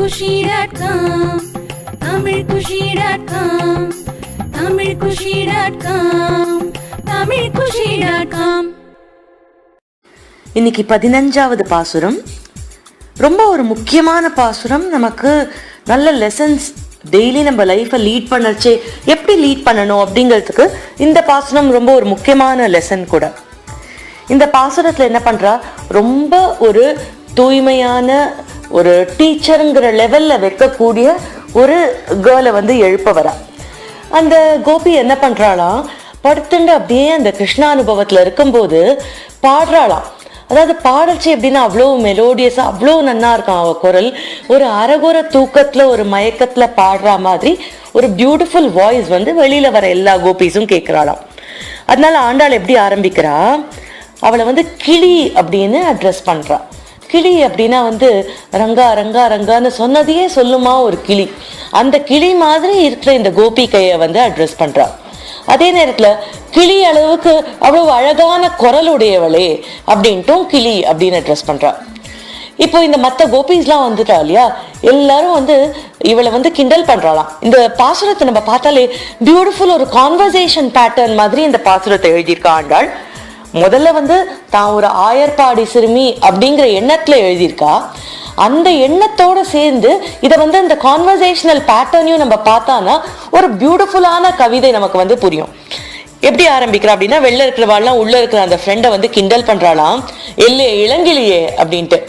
tamilkushi.com tamilkushi.com tamilkushi.com tamilkushi.com. இன்னைக்கு 15வது பாசுரம். ரொம்ப ஒரு முக்கியமான பாசுரம். நமக்கு நல்ல லெசன்ஸ் டெய்லி நம்ம லைஃப்பை லீட் பண்ணச்சே எப்படி லீட் பண்ணணும் அப்படிங்கிறதுக்கு இந்த பாசுரம் ரொம்ப ஒரு முக்கியமான லெசன் கூட. இந்த பாசுரத்தில் என்ன பண்ணுறா, ரொம்ப ஒரு தூய்மையான ஒரு டீச்சருங்கிற லெவலில் வைக்கக்கூடிய ஒரு கேர்ளை வந்து எழுப்ப வரா. அந்த கோபி என்ன பண்ணுறாளாம், படுத்துண்டு அப்படியே அந்த கிருஷ்ணானுபவத்தில் இருக்கும்போது பாடுறாளாம். அதாவது பாடல்ச்சி எப்படின்னா அவ்வளோ மெலோடியஸாக அவ்வளோ நன்னா இருக்கும் அவள் குரல். ஒரு அரகுர தூக்கத்தில் ஒரு மயக்கத்தில் பாடுற மாதிரி ஒரு பியூட்டிஃபுல் வாய்ஸ் வந்து வெளியில் வர எல்லா கோபிஸும் கேட்குறாளாம். அதனால ஆண்டாள் எப்படி ஆரம்பிக்கிறா, அவளை வந்து கிளி அப்படின்னு அட்ரஸ் பண்ணுறா. கிளி அப்படின்னா வந்து ரங்கா ரங்கா ரங்கான்னு சொன்னதையே சொல்லுமா ஒரு கிளி. அந்த கிளி மாதிரி இருக்கிற இந்த கோபிகையை வந்து அட்ரஸ் பண்ணுறா. அதே நேரத்தில் கிளி அளவுக்கு அவ்வளவு அழகான குரலுடையவளே அப்படின்ட்டும் கிளி அப்படின்னு அட்ரஸ் பண்ணுறா. இப்போ இந்த மற்ற கோபிஸ்லாம் வந்துட்டா இல்லையா, எல்லாரும் வந்து இவளை வந்து கிண்டல் பண்ணுறாளாம். இந்த பாசுரத்தை நம்ம பார்த்தாலே பியூட்டிஃபுல் ஒரு கான்வர்சேஷன் பேட்டர்ன் மாதிரி இந்த பாசுரத்தை எழுதியிருக்கா ஆண்டாள். முதல்ல வந்து தான் ஒரு ஆயர்பாடி சிறுமி அப்படிங்கிற எண்ணத்துல எழுதியிருக்கா. அந்த எண்ணத்தோட சேர்ந்து இதை வந்து அந்த கான்வர்சேஷனல் பேட்டர்னையும் நம்ம பார்த்தானா ஒரு பியூட்டிஃபுல்லான கவிதை நமக்கு வந்து புரியும். எப்படி ஆரம்பிக்கிறா அப்படின்னா, வெளில இருக்கிறவாள்லாம் உள்ள இருக்கிற அந்த ஃப்ரெண்டை வந்து கிண்டல் பண்றாளாம். எல்லே இளங்கிளியே அப்படின்ட்டு.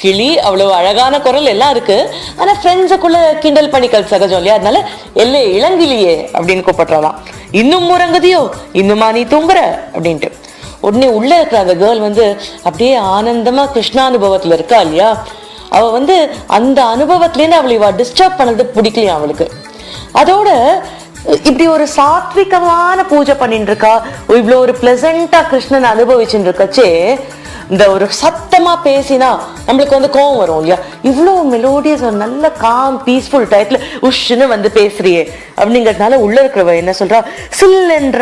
கிளி அவ்வளவு அழகான குரல் எல்லாம் இருக்கு, ஆனா ஃப்ரெண்ட்ஸுக்குள்ள கிண்டல் பண்ணிக்கல் சகஜம் இல்லையா, அதனால எல்லே இளங்கிளியே அப்படின்னு கூப்பிடுறாளாம். இன்னும் முறங்குதியோ, இன்னுமா நீ தூங்குற அப்படின்ட்டு. உடனே உள்ள இருக்கிற அந்த கேர்ள் வந்து அப்படியே ஆனந்தமா கிருஷ்ணானுபவத்துல இருக்கா இல்லையா, அவ வந்து அந்த அனுபவத்திலேருந்து அவளை இவ டிஸ்டர்ப் பண்ணது பிடிக்கலையா அவளுக்கு. அதோட இப்படி ஒரு சாத்விகமான பூஜை பண்ணிட்டு இருக்கா, இவ்வளோ ஒரு பிளசண்டா கிருஷ்ணன் அனுபவிச்சுட்டு இருக்கச்சே இந்த ஒரு சத்தமா பேசினா நம்மளுக்கு வந்து கோவம் வரும் இல்லையா. இவ்வளோ மெலோடியஸ் ஒரு நல்ல காம் பீஸ்ஃபுல் டயத்துல உஷ்ன்னு வந்து பேசுறியே அப்படிங்கிறதுனால உள்ள இருக்கிறவ என்ன சொல்றா, சில் என்ற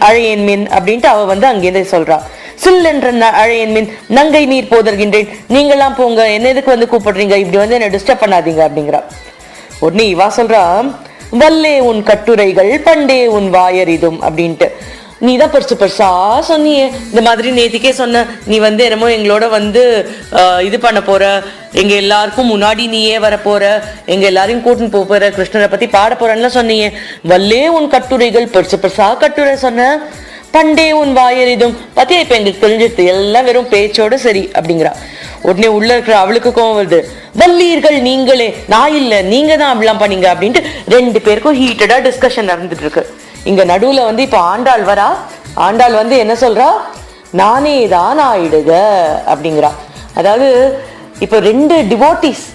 அழையன் மீன் அப்படின்ட்டு அவ வந்து அங்கேருந்து சொல்றா. சில் என்ற அழையன் மீன் நங்கை நீர் போதர்கின்றேன், நீங்களாம் போங்க, என்ன எதுக்கு வந்து கூப்பிடுறீங்க, இப்படி வந்து என்ன டிஸ்டர்ப் பண்ணாதீங்க அப்படிங்கிறா. உடனே இவா சொல்றா, வல்லே உன் கட்டுரைகள் பண்டே உன் வாயறிதும் அப்படின்ட்டு. நீ தான் பெருசா சொன்னியே, இந்த மாதிரி நேத்திக்கே சொன்ன, நீ வந்து என்னமோ எங்களோட வந்து இது பண்ண போற, எங்க எல்லாருக்கும் முன்னாடி நீயே வர போற, எங்க எல்லாரையும் கூட்டின்னு போற, கிருஷ்ணரை பத்தி பாட போறன்னு சொன்னியே. வல்லே உன் கட்டுரைகள் பெருசா கட்டுரை சொன்ன, பண்டே உன் வாயறிதும் பத்தியா இப்ப எங்களுக்கு தெரிஞ்சிருது, எல்லாம் வெறும் பேச்சோட சரி அப்படிங்கிறா. உடனே உள்ள இருக்கிற அவளுக்கு கோவம் வருது. வல்லீர்கள் நீங்களே, நான் இல்ல நீங்க தான் அப்படிலாம் பண்ணீங்க அப்படின்ட்டு ரெண்டு பேருக்கும் ஹீட்டடா டிஸ்கஷன் நடந்துட்டு இருக்கு. இங்க நடுவுல வந்து இப்ப ஆண்டாள் வரா. ஆண்டாள் வந்து என்ன சொல்றா, நானே தான் ஆயிடுக அப்படிங்கிறா. அதாவது இப்ப ரெண்டு டிவோட்டிஸ்,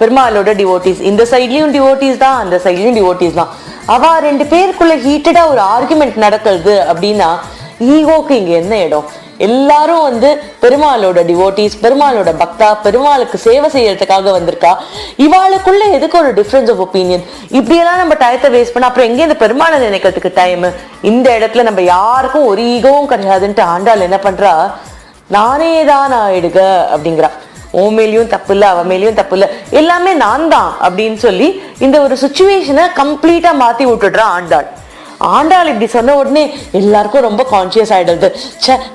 பெருமாளோட டிவோட்டிஸ், இந்த சைட்லயும் டிவோட்டிஸ் தான், அந்த சைட்லயும் டிவோட்டிஸ் தான். அவ ரெண்டு பேருக்குள்ள ஹீட்டடா ஒரு ஆர்குமெண்ட் நடக்கிறது அப்படின்னா ஈகோக்கு இங்க என்ன இடம்? எல்லாரும் வந்து பெருமாளோட டிவோட்டிஸ், பெருமாளோட பக்தா, பெருமாளுக்கு சேவை செய்யறதுக்காக வந்திருக்கா. இவாளுக்குள்ள எதுக்கு ஒரு டிஃபரன்ஸ் ஆஃப் ஒப்பீனியன்? இப்படியெல்லாம் நம்ம டயத்தை வேஸ்ட் பண்ண அப்புறம் எங்கே இந்த பெருமாளை நினைக்கிறதுக்கு டைம்? இந்த இடத்துல நம்ம யாருக்கும் ஒரு ஈகவும் கிடையாதுன்ட்டு ஆண்டாள் என்ன பண்றா, நானே தான் ஆயிடுக அப்படிங்கிறா. ஓ மேலேயும் தப்பு இல்லை, அவ மேலேயும் தப்பு இல்லை, எல்லாமே நான் தான் அப்படின்னு சொல்லி இந்த ஒரு சுச்சுவேஷனை கம்ப்ளீட்டா மாத்தி விட்டுடுறா ஆண்டாள். ஆண்டாள் இப்படி சொன்ன உடனே எல்லாருக்கும் ரொம்ப கான்சியஸ் ஆயிடுது.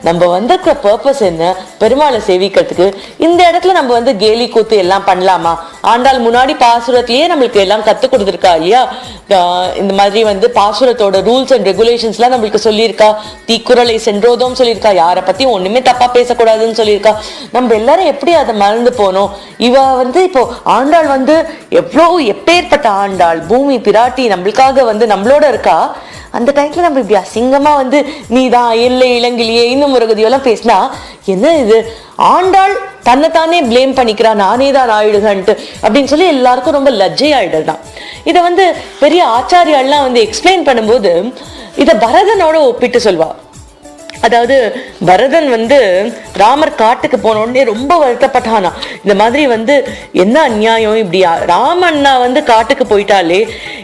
நம்ம வந்திருக்கிற பர்பஸ் என்ன, பெருமாளை சேவிக்கிறதுக்கு. இந்த இடத்துல நம்ம வந்து கேலி கூத்து எல்லாம் பண்ணலாமா? ஆண்டாள் முன்னாடி பாசுரத்திலேயே நம்மளுக்கு எல்லாம் கத்து கொடுத்துருக்கா இல்லையா. இந்த மாதிரி வந்து பாசுரத்தோட ரூல்ஸ் அண்ட் ரெகுலேஷன்ஸ்லாம் நம்மளுக்கு சொல்லியிருக்கா. தீக்குறளை சென்றோதும் சொல்லியிருக்கா, யாரை பத்தி ஒண்ணுமே தப்பா பேசக்கூடாதுன்னு சொல்லியிருக்கா. நம்ம எல்லாரும் எப்படி அதை மறந்து போனோம்? இவ வந்து இப்போ ஆண்டாள் வந்து எவ்வளோ எப்பேற்பட்ட ஆண்டாள், பூமி பிராட்டி நம்மளுக்காக வந்து நம்மளோட இருக்கா. அந்த டைத்துல நம்ம இப்படி அசிங்கமா வந்து நீதான் எல்லை இளங்கிலியே இன்னும் முருகதியெல்லாம் பேசினா என்ன இது? ஆண்டாள் தன்னைத்தானே பிளேம் பண்ணிக்கிறா, நானே தான் ஆயிடுகன்ட்டு அப்படின்னு சொல்லி எல்லாருக்கும் ரொம்ப லஜ்ஜை ஆயிடுதான். இதை வந்து பெரிய ஆச்சாரியாலாம் வந்து எக்ஸ்பிளைன் பண்ணும்போது இதை பரதனோட ஒப்பிட்டு சொல்வா. அதாவது பரதன் வந்து ராமர் காட்டுக்கு போன உடனே ரொம்ப வருத்தப்பட்டானா. இந்த மாதிரி வந்து என்ன அநியாயம், இப்படி ராமண்ணா வந்து காட்டுக்கு போயிட்டாலே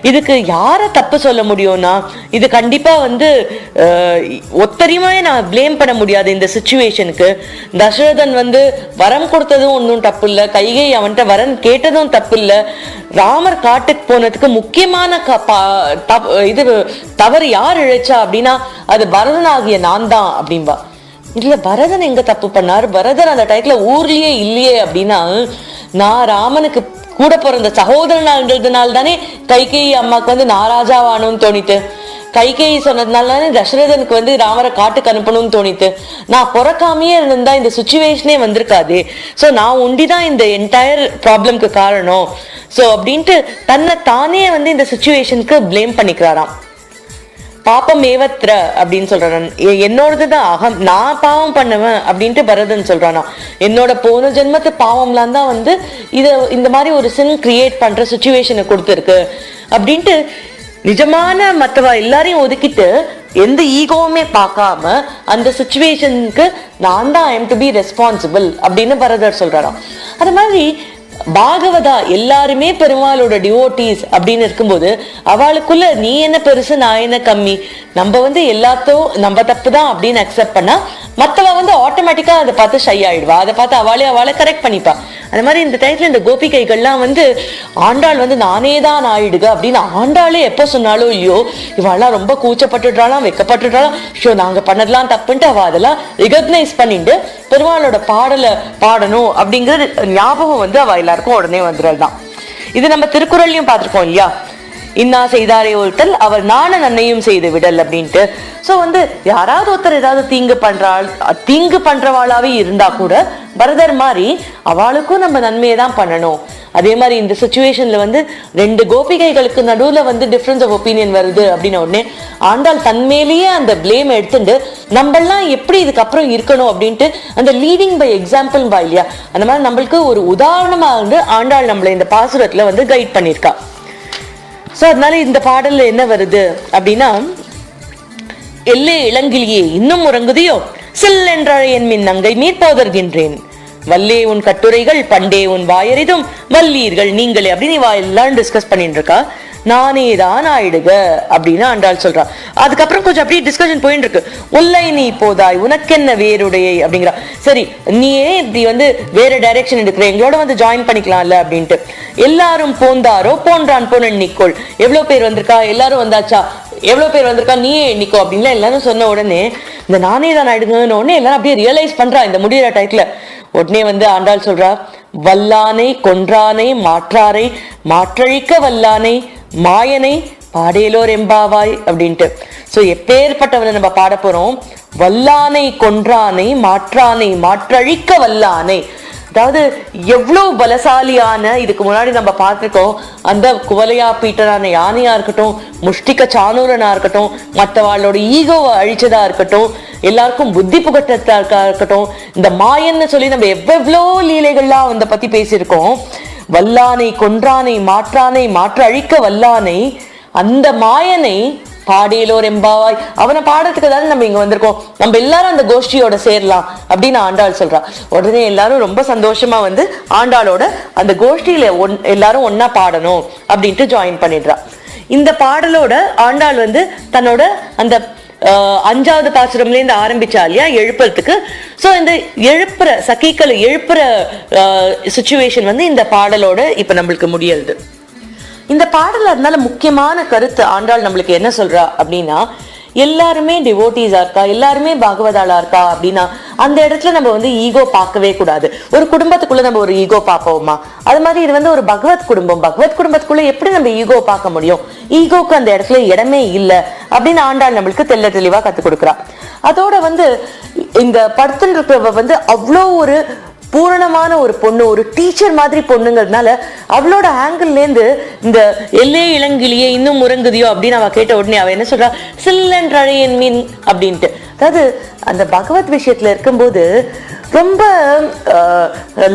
இதுக்கு யார தப்பு சொல்ல முடியும்னா, இது கண்டிப்பா வந்து ஒத்தரியுமே நான் பிளேம் பண்ண முடியாது இந்த சிச்சுவேஷனுக்கு. தசரதன் வந்து வரம் கொடுத்ததும் ஒன்றும் தப்பு இல்லை, கைகை அவன்கிட்ட வரன் கேட்டதும் தப்பு இல்லை. ராமர் காட்டுக்கு போனதுக்கு முக்கியமான இது தவறு யார் இழைச்சா அப்படின்னா அது பரதன் ஆகிய நான் தான் அப்படின்பா. இல்ல, பரதன் எங்க தப்பு பண்ணாரு, பரதன் அந்த டைத்துல ஊர்லயே இல்லையே அப்படின்னா, நான் ராமனுக்கு கூட பிறந்த சகோதரனால்ன்றதுனால தானே கைகேயி அம்மாக்கு வந்து நான் ராஜாவானோன்னு தோணிட்டு, கைகேயி சொன்னதுனால தானே தசரதனுக்கு வந்து ராமரை காட்டுக்கு அனுப்பணும்னு தோணித்து. நான் பிறக்காமையே இருந்தா இந்த சுச்சுவேஷனே வந்திருக்காது. ஸோ நான் ஒண்டிதான் இந்த என்டையர் ப்ராப்ளம்க்கு காரணம். ஸோ அப்படின்ட்டு தன்னை தானே வந்து இந்த சுச்சுவேஷனுக்கு பிளேம் பண்ணிக்கிறாராம். பாப்பம் ஏவத்ர அப்படின்னு சொல்றான், என்னோடதுதான் அகம், நான் பாவம் பண்ணுவேன் அப்படின்ட்டு பரதன் சொல்றானா. என்னோட போன ஜென்மத்து பாவம்லாம் தான் வந்து இத இந்த மாதிரி ஒரு சின் கிரியேட் பண்ற சுச்சுவேஷனை கொடுத்துருக்கு அப்படின்ட்டு நிஜமான மற்றவா எல்லாரையும் ஒதுக்கிட்டு எந்த ஈகோவுமே பார்க்காம அந்த சுச்சுவேஷனுக்கு நான் தான் ஐம் டு பி ரெஸ்பான்சிபிள் அப்படின்னு பரதர் சொல்றாராம். அது மாதிரி பாகவதா எல்லாருமே பெருமாளோட டிவோட்டீஸ் அப்படின்னு இருக்கும்போது அவளுக்குள்ள நீ என்ன பெருசு நான் என்ன கம்மி, நம்ம வந்து எல்லாத்தையும் நம்ம தப்பு தான் அப்படின்னு அக்செப்ட் பண்ணா மற்றவ வந்து ஆட்டோமேட்டிக்கா அதை பார்த்து ஷை ஆயிடுவா, அதை பார்த்து அவளை கரெக்ட் பண்ணிப்பா. அந்த மாதிரி இந்த டைத்துல இந்த கோபிகைகள்லாம் வந்து ஆண்டாள் வந்து நானே தான் ஆயிடுக அப்படின்னு ஆண்டாளே எப்போ சொன்னாலும் இல்லையோ இவெல்லாம் ரொம்ப கூச்சப்பட்டுடுறாளாம், வெக்கப்பட்டுடுறாளாம், ஷோ நாங்க பண்ணதெல்லாம் தப்புன்ட்டு அவ அதெல்லாம் ரிகக்னைஸ் பண்ணிட்டு பெருமாளோட பாடலை பாடணும் அப்படிங்கிற ஞாபகம் வந்து அவ எல்லாருக்கும் உடனே வந்துடுறது தான். இது நம்ம திருக்குறள்லயும் பார்த்திருக்கோம் இல்லையா, இன்னா செய்தாரே ஒருத்தல் அவர் நான நன்னையும் செய்து விடல் அப்படின்ட்டு. ஸோ வந்து யாராவது ஒருத்தர் ஏதாவது தீங்கு பண்றவாளாவே இருந்தா கூட பரதர் மாதிரி அவளுக்கும் நம்ம நன்மையை தான் பண்ணணும். அதே மாதிரி இந்த சுச்சுவேஷன்ல வந்து ரெண்டு கோபிகைகளுக்கு நடுவுல வந்து டிஃபரன்ஸ் ஆஃப் ஒப்பீனியன் வருது அப்படின்ன உடனே ஆண்டாள் தன்மேலேயே அந்த பிளேம் எடுத்துட்டு நம்மளாம் எப்படி இதுக்கப்புறம் இருக்கணும் அப்படின்ட்டு அந்த லீடிங் பை எக்ஸாம்பிள் பா இல்லையா, அந்த மாதிரி நம்மளுக்கு ஒரு உதாரணமா வந்து ஆண்டாள் நம்மளை இந்த பாசுரத்துல வந்து கைட் பண்ணியிருக்கா. ஸோ அதனால இந்த பாடல்ல என்ன வருது அப்படின்னா, எல்லே இளங்கிலியே இன்னும் உறங்குதியோ சில் என்றாழை என் மின் நங்கை மீட்போதர்கின்றேன், வல்லே உன் கட்டுரைகள் பண்டே உன் வாயறிதும் வல்லீர்கள் நீங்களே அப்படின்னு இவா எல்லாம் டிஸ்கஸ் பண்ணிட்டு இருக்கா. நானே தான் ஆயிடுக அப்படின்னு ஆண்டாள் சொல்றா. அதுக்கப்புறம் கொஞ்சம் அப்படியே டிஸ்கஷன் போயிட்டு இருக்கு. உள்ளை நீ போதாய் உனக்கென்ன வேறுடைய அப்படிங்கிறா. சரி, நீயே இப்படி வந்து வேற டைரக்ஷன் எடுக்கிற, எங்களோட வந்து ஜாயின் பண்ணிக்கலாம்ல அப்படின்ட்டு. எல்லாரும் போந்தாரோ போன்றான் போன எண்ணிக்கோள், எவ்வளவு பேர் வந்திருக்கா, எல்லாரும் வந்தாச்சா, எவ்வளவு பேர் வந்திருக்கா நீயே எண்ணிக்கோ அப்படின்னு எல்லாரும் சொன்ன உடனே இந்த நானே தான் ஆயிடுங்கன்னு உடனே எல்லாரும் அப்படியே ரியலைஸ் பண்றா இந்த முடிகிற டைத்துல. உடனே வந்து ஆண்டாள் சொல்றா, வல்லானை கொன்றானை மாற்றாரை மாற்றழிக்க வல்லானை மாயனை பாடேலோர் எம்பாவாய் அப்படின்ட்டு. சோ எப்பேற்பட்டவனை நம்ம பாட போறோம், வல்லானை கொன்றானை மாற்றானை மாற்றழிக்க வல்லானை. அதாவது எவ்வளவு பலசாலியான, இதுக்கு முன்னாடி நம்ம பார்த்திருக்கோம் அந்த குவலையா பீட்டரான யானையா இருக்கட்டும், முஷ்டிக சானூரனா இருக்கட்டும், மற்றவாளோட ஈகோவை அழிச்சதா இருக்கட்டும், எல்லாருக்கும் புத்தி புகட்டத்தா இருக்கட்டும், இந்த மாயன்னு சொல்லி நம்ம எவ்வளோ லீலைகள்லாம் அந்த பத்தி பேசியிருக்கோம். வல்லானை கொன்றானை மாற்றானை மாற்ற அழிக்க வல்லானை, அந்த மாயனை பாடேலோர் எம்பாவாய், அவனை பாடுறதுக்கு தான் நம்ம இங்க வந்திருக்கோம், நம்ம எல்லாரும் அந்த கோஷ்டியோட சேரலாம் அப்படின்னு ஆண்டாள் சொல்றா. உடனே எல்லாரும் ரொம்ப சந்தோஷமா வந்து ஆண்டாளோட அந்த கோஷ்டியில எல்லாரும் ஒன்னா பாடணும் அப்படின்ட்டு ஜாயின் பண்ணிடுறா. இந்த பாடலோட ஆண்டாள் வந்து தன்னோட அந்த 5வது பாசுரம்ல இருந்து ஆரம்பிச்சா இல்லையா எழுப்புறதுக்கு. சோ இந்த எழுப்புற சகிக்களை எழுப்புற சிச்சுவேஷன் வந்து இந்த பாடலோட இப்ப நம்மளுக்கு முடியறது. இந்த பாடல அதனால முக்கியமான கருத்து ஆண்டாள் நம்மளுக்கு என்ன சொல்றா அப்படின்னா, எல்லாருமே டிவோட்டீஸா இருக்கா, எல்லாருமே பாகவதாளா இருக்கா அப்படின்னா அந்த இடத்துல நம்ம வந்து ஈகோ பார்க்கவே கூடாது. ஒரு குடும்பத்துக்குள்ள நம்ம ஒரு ஈகோ பார்ப்போமா, அது மாதிரி இது வந்து ஒரு பகவத் குடும்பம், பகவத் குடும்பத்துக்குள்ள எப்படி நம்ம ஈகோ பார்க்க முடியும், ஈகோக்கு அந்த இடத்துல இடமே இல்லை அப்படின்னு ஆண்டாள் நம்மளுக்கு தெல்ல தெளிவா கத்துக் கொடுக்குறா. அதோட வந்து இந்த படத்துல இருக்கிறவ வந்து அவ்வளோ ஒரு பூரணமான ஒரு பொண்ணு, ஒரு டீச்சர் மாதிரி பொண்ணுங்கிறதுனால அவளோட ஆங்கிள் இருந்து இந்த எல்லே இளங்கிலியே இன்னும் உறங்குதியோ அப்படின்னு அவ கேட்ட உடனே அவ என்ன சொல்றா, சில்லன்றழையன் மீன் அப்படின்ட்டு. அதாவது அந்த பகவத் விஷயத்துல இருக்கும்போது ரொம்ப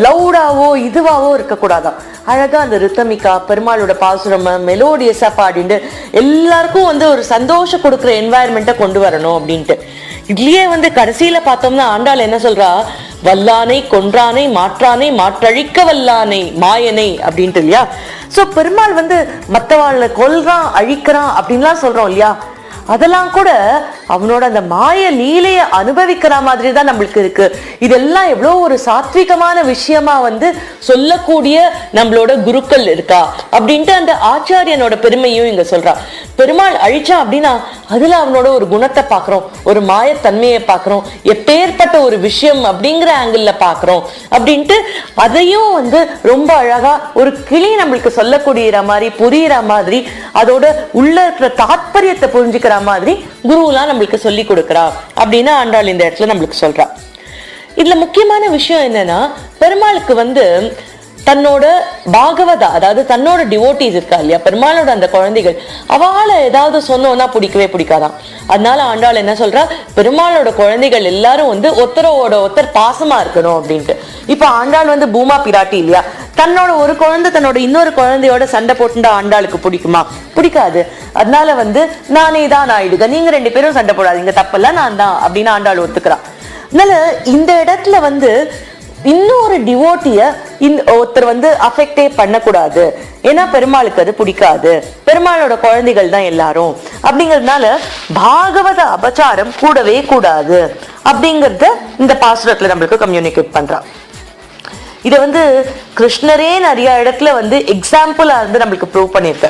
லவுடாவோ இதுவாவோ இருக்கக்கூடாதான். அழகா அந்த ரித்தமிக்கா பெருமாளோட பாசுரம மெலோடியஸா பாடிட்டு எல்லாருக்கும் ஒரு சந்தோஷம் கொடுக்குற என்வாயர்மெண்ட்டை கொண்டு வரணும் அப்படின்ட்டு. இதுலயே கடைசியில பார்த்தோம்னா ஆண்டாள் என்ன சொல்றா, வல்லானை கொன்றானை மாற்றானை மாற்றழிக்க வல்லானை மாயனை அப்படின்ட்டு இல்லையா. சோ பெருமாள் மத்தவாளை கொல்றான் அழிக்கிறான் அப்படின்லாம் சொல்றோம் இல்லையா, அதெல்லாம் கூட அவனோட அந்த மாய லீலைய அனுபவிக்கிற மாதிரி தான் நம்மளுக்கு இருக்கு. இதெல்லாம் எவ்வளோ ஒரு சாத்விகமான விஷயமா சொல்லக்கூடிய நம்மளோட குருக்கள் இருக்கா அப்படின்ட்டு அந்த ஆச்சாரியனோட பெருமையும் இங்க சொல்றா. பெருமாள் அழிச்சான் அப்படின்னா அதுல அவனோட ஒரு குணத்தை பாக்குறோம், ஒரு மாயத்தன்மையை பாக்குறோம், எப்பேற்பட்ட ஒரு விஷயம் அப்படிங்கிற ஆங்கிள் பாக்குறோம் அப்படின்ட்டு அதையும் ரொம்ப அழகா ஒரு கிளி நம்மளுக்கு சொல்லக்கூடிய மாதிரி புரியுற மாதிரி அதோட உள்ள இருக்கிற தாற்பயத்தை புரிஞ்சுக்கிற மாதிரி குருலாம் நம்மளுக்கு சொல்லி கொடுக்கிறா அப்படின்னு ஆண்டாள் இந்த இடத்துல நம்மளுக்கு சொல்றா. இதுல முக்கியமான விஷயம் என்னன்னா, பெருமாளுக்கு தன்னோட பாகவதா, அதாவது தன்னோட டிவோட்டிஸ் இருக்கா இல்லையா, பெருமாளோட அந்த குழந்தைகள், அவளை ஏதாவது சொன்னோம்னா பிடிக்கவே பிடிக்காதான். அதனால ஆண்டாள் என்ன சொல்றா, பெருமாளோட குழந்தைகள் எல்லாரும் ஒருத்தரோட ஒருத்தர் பாசமா இருக்கணும் அப்படின்ட்டு. இப்ப ஆண்டாள் பூமா பிராட்டி இல்லையா, தன்னோட ஒரு குழந்தை தன்னோட இன்னொரு குழந்தையோட சண்டை போட்டுண்டா ஆண்டாளுக்கு பிடிக்குமா? பிடிக்காது. அதனால நானே தான் ஆயிடுங்க, நீங்க 2 பேரும் சண்டை போடாதீங்க, தப்பெல்லாம் நான் தான் அப்படின்னு ஆண்டாள் ஒத்துக்கிறான். அதனால இந்த இடத்துல இன்னொரு டிவோட்டிய ஒருத்தர் அஃபெக்டே பண்ணக்கூடாது, ஏன்னா பெருமாளுக்கு அது பிடிக்காது, பெருமாளோட குழந்தைகள் தான் எல்லாரும் அப்படிங்கிறதுனால பாகவத அபச்சாரம் கூடவே கூடாது அப்படிங்கறத இந்த பாசுரத்துல நம்மளுக்கு கம்யூனிகேட் பண்றான். இத கிருஷ்ணரே நிறைய இடத்துல எக்ஸாம்பிளா நம்மளுக்கு ப்ரூவ் பண்ணியிருக்க.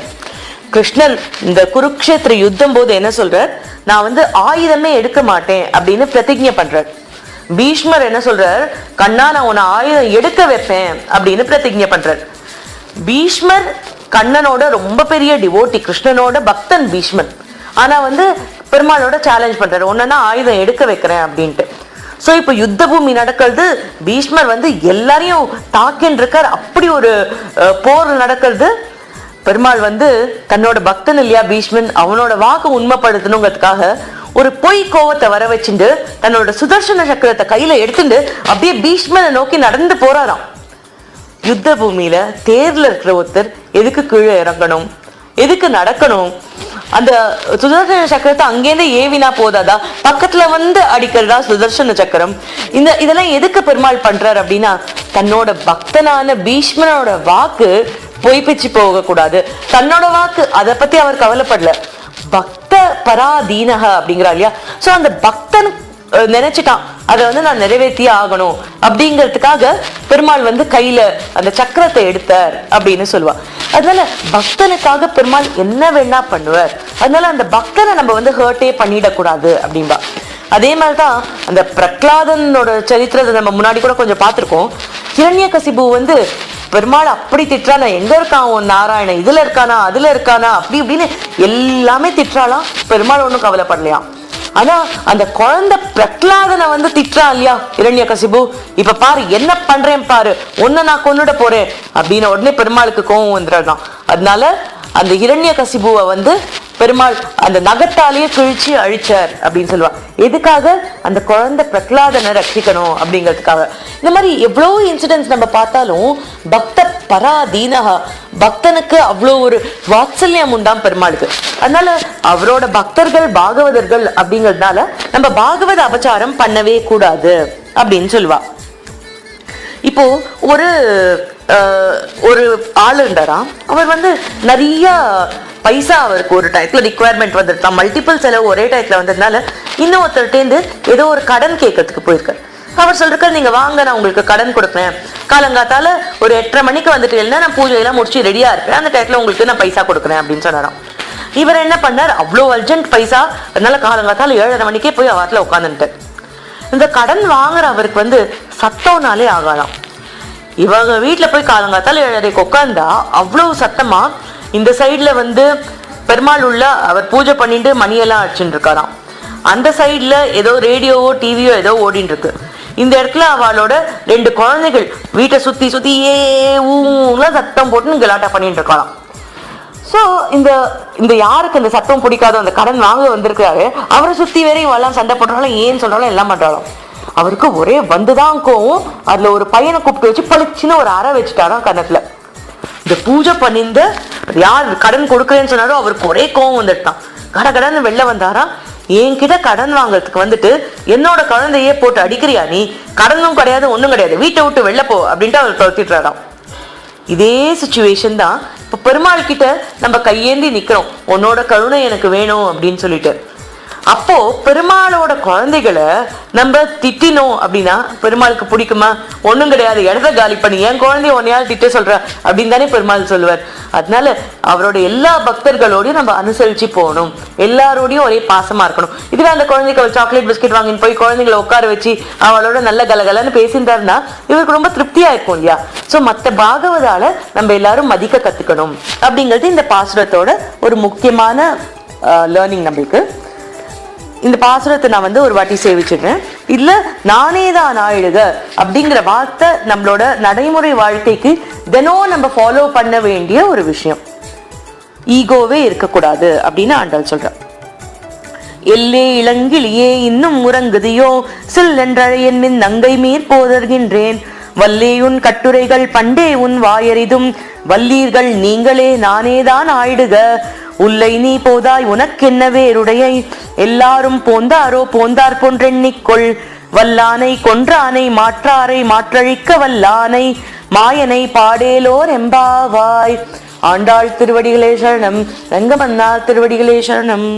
கிருஷ்ணர் இந்த குருக்ஷேத்திர யுத்தம் போது என்ன சொல்றார், நான் ஆயுதமே எடுக்க மாட்டேன் அப்படின்னு பிரதிஜ்ஞை பண்றார். பீஷ்மர் என்ன சொல்றார், கண்ணா நான் உன்னை ஆயுதம் எடுக்க வைப்பேன் அப்படின்னு பிரதிஜ்ஞை பண்றார். பீஷ்மர் கண்ணனோட ரொம்ப பெரிய டிவோட்டி, கிருஷ்ணனோட பக்தன் பீஷ்மர். ஆனா பெருமாளோட சேலஞ்ச் பண்றாரு, உன்னா ஆயுதம் எடுக்க வைக்கிறேன் அப்படின்ட்டு. சோ இப்ப யுத்த பூமி நடக்கிறது, பீஷ்மர் எல்லாரையும் தாக்கின்னு இருக்கார், அப்படி ஒரு போர் நடக்கிறது. பெருமாள் தன்னோட பக்தன் இல்லையா பீஷ்மன், அவனோட வாக்கு உண்மைப்படுத்தணுங்கிறதுக்காக ஒரு பொய் கோவத்தை வர வச்சுட்டு தன்னோட சுதர்சன சக்கரத்தை கையில எடுத்துட்டு அப்படியே பீஷ்மனை நோக்கி நடந்து போறாராம். யுத்த பூமியில தேர்ல இருக்கிற ஒருத்தர் எதுக்கு கீழே இறங்கணும், எதுக்கு நடக்கணும்? அந்த சுதர்சன சக்கரத்தை அங்கேருந்து ஏவினா போதாதா, பக்கத்துல அடிக்கிறதா சுதர்சன சக்கரம். இதெல்லாம் எதுக்கு பெருமாள் பண்றாரு அப்படின்னா, தன்னோட பக்தனான பீஷ்மனோட வாக்கு பொய் பிச்சு போக கூடாது, தன்னோட வாக்கு அதை பத்தி அவர் கவலைப்படல. பக்த பராதீனக அப்படிங்கிறா இல்லையா, சோ அந்த பக்தன் நினைச்சிட்டான் அதை நான் நிறைவேற்றியே ஆகணும் அப்படிங்கிறதுக்காக பெருமாள் கையில அந்த சக்கரத்தை எடுத்தார் அப்படின்னு சொல்லுவா. அதனால பக்தனுக்காக பெருமாள் என்ன வேணா பண்ணுவார், அதனால அந்த பக்தனை நம்ம ஹர்ட்டே பண்ணிடக்கூடாது அப்படின்பா. அதே மாதிரிதான் அந்த பிரகலாதனோட சரித்திரத்தை நம்ம முன்னாடி கூட கொஞ்சம் பார்த்திருக்கோம். ஹிரண்யகசிபு பெருமாள் அப்படி திட்டுறா, நான் எங்க இருக்கான் நாராயணன், இதுல இருக்கானா அதுல இருக்கானா அப்படி இப்படின்னு எல்லாமே திட்டுறாளாம். பெருமாள் ஒண்ணும் கவலைப்படலையாம். ஆனா அந்த குழந்தை பிரகலாதனை திட்டுறா இல்லையா ஹிரண்யகசிபு, இப்ப பாரு என்ன பண்றேன் பாரு, ஒன்ன நான் கொன்னுட போறேன் அப்படின்னு உடனே பெருமாளுக்கு கோவம் வந்துடுறான். அதனால அந்த ஹிரண்யகசிபுவை பெருமாள் அந்த நகத்தாலேயே கிழிச்சு அழிச்சார் அப்படின்னு சொல்லுவா. எதுக்காக? அந்த குழந்தை பிரகலாதனை ரட்சிக்கணும் அப்படிங்கிறதுக்காக. இந்த மாதிரி எவ்வளவு இன்சிடென்ட்ஸ் நம்ம பார்த்தாலும் பக்த பராதீனஹா, பக்தனுக்கு அவ்வளோ ஒரு வாத்சல்யம் உண்டாம் பெருமாளுக்கு. அதனால அவரோட பக்தர்கள் பாகவதர்கள் அப்படிங்கிறதுனால நம்ம பாகவத அபச்சாரம் பண்ணவே கூடாது அப்படின்னு சொல்லுவா. இப்போ ஒரு ஆள் இருந்தாராம், அவர் நிறைய பைசா அவருக்கு ஒரு டயத்துல ரிக்குவயர்மெண்ட் வந்துருக்கலாம், மல்டிபிள் செலவு ஒரே டயத்துல வந்ததுனால இன்னொருத்தர்கிட்டேருந்து ஏதோ ஒரு கடன் கேட்கறதுக்கு போயிருக்காரு. அவர் சொல்றாரு, நீங்க வாங்க நான் உங்களுக்கு கடன் கொடுப்பேன், காலங்காத்தால ஒரு 8:30 மணிக்கு வந்துட்டு இல்லைன்னா நான் பூஜையெல்லாம் முடிச்சு ரெடியா இருப்பேன், அந்த டயத்துல உங்களுக்கு நான் பைசா கொடுக்குறேன் அப்படின்னு சொன்னாராம். இவர் என்ன பண்ணார், அவ்வளோ அர்ஜென்ட் பைசா, அதனால காலங்காத்தால 7:30 மணிக்கே போய் அவர்ல உட்காந்துட்டார். இந்த கடன் வாங்குற அவருக்கு சத்தம்னாலே ஆகலாம். இவங்க வீட்டுல போய் காலங்காத்தால 7:30 உட்காந்தா அவ்வளவு சத்தமா இந்த சைட்ல பெருமாள் உள்ள அவர் பூஜை பண்ணிட்டு மணியெல்லாம் அடிச்சுட்டு இருக்காராம். அந்த சைட்ல ஏதோ ரேடியோவோ டிவியோ ஏதோ ஓடிட்டு இருக்கு. இந்த இடத்துல அவளோட 2 குழந்தைகள் வீட்டை சுத்தி சுத்தி ஊலாம் சத்தம் போட்டு கலாட்டா பண்ணிட்டு இருக்கலாம். ஸோ இந்த இந்த யாருக்கு இந்த சத்தம் பிடிக்காதோ அந்த கடன் வாங்க வந்திருக்காரு, அவரை சுத்தி வேறையும் எல்லாம் சண்டை போடுறாலும் ஏன்னு சொல்றாலும் எல்லாம் பண்றாலும் அவருக்கு ஒரே வந்துதான் கோவம். அதுல ஒரு பையனை கூப்பிட்டு வச்சு பளிச்சுன்னு ஒரு அறை வச்சுட்டாராம் கன்னத்துல. இந்த பூஜை பண்ணிந்து யார் கடன் கொடுக்குறேன்னு சொன்னாரோ அவருக்கு ஒரே கோவம் வந்துட்டான். கடன்னு வெளில வந்தாரா, என்கிட்ட கடன் வாங்குறதுக்கு வந்துட்டு என்னோட குழந்தையே போட்டு அடிக்கிறியா நீ, கடனும் கிடையாது ஒண்ணும் கிடையாது, வீட்டை விட்டு வெளில போ அப்படின்ட்டு அவர் துரத்திட்டுறாராம். இதே சுச்சுவேஷன் தான் இப்ப பெருமாள் கிட்ட நம்ம கையேந்தி நிக்கிறோம், உன்னோட கருணை எனக்கு வேணும் அப்படின்னு சொல்லிட்டு. அப்போ பெருமாளோட குழந்தைகளை நம்ம திட்டினோம் அப்படின்னா பெருமாளுக்கு பிடிக்குமா? ஒண்ணும் கிடையாது, இடத்த காலி பண்ணி என் குழந்தைய உன்னையால் திட்ட சொல்ற அப்படின்னு தானே பெருமாள் சொல்லுவார். அதனால அவரோட எல்லா பக்தர்களோடையும் நம்ம அனுசரிச்சு போகணும், எல்லாரோடையும் ஒரே பாசமா இருக்கணும். இதுவே அந்த குழந்தைக்கு ஒரு சாக்லேட் பிஸ்கெட் வாங்கின்னு போய் குழந்தைங்களை உட்கார வச்சு அவளோட நல்ல கலகலன்னு பேசியிருந்தாருன்னா இவருக்கு ரொம்ப திருப்தியா இருக்கும் இல்லையா? சோ மத்த பாகவதால நம்ம எல்லாரும் மதிக்க கத்துக்கணும் அப்படிங்கிறது இந்த பாசுரத்தோட ஒரு முக்கியமான லேர்னிங். நம்மளுக்கு இந்த பாசுரத்தை நான் ஒரு வாட்டி சேவிச்சிடுறேன். இதுல நானே தான் ஆயிடுக அப்படிங்கிற வார்த்தை நம்மளோட நடைமுறை வாழ்க்கைக்கு தினம் நம்ம ஃபாலோ பண்ண வேண்டிய ஒரு விஷயம். ஈகோவே இருக்கக்கூடாது அப்படின்னு ஆண்டாள் சொல்ற. எல்லே இளங்கிலியே இன்னும் உறங்குதியோ சில் என்றழையன் மின் நங்கை மீர் போதர்கின்றேன் வல்லே உன் கட்டுரைகள் பண்டே உன் வாயறிதும் வல்லீர்கள் நீங்களே நானேதான் ஆயிடுக உள்ளை நீ போதாய் உனக்கென்ன வேறுடையை எல்லாரும் போந்தாரோ போந்தார் போன்றெண்ணிக்கொள் வல்லானை கொன்றானை மாற்றாரை மாற்றழிக்க வல்லானை மாயனை பாடேலோர் எம்பாவாய். ஆண்டாள் திருவடிகளே சரணம், ரங்கமன்னார் திருவடிகளே சரணம்.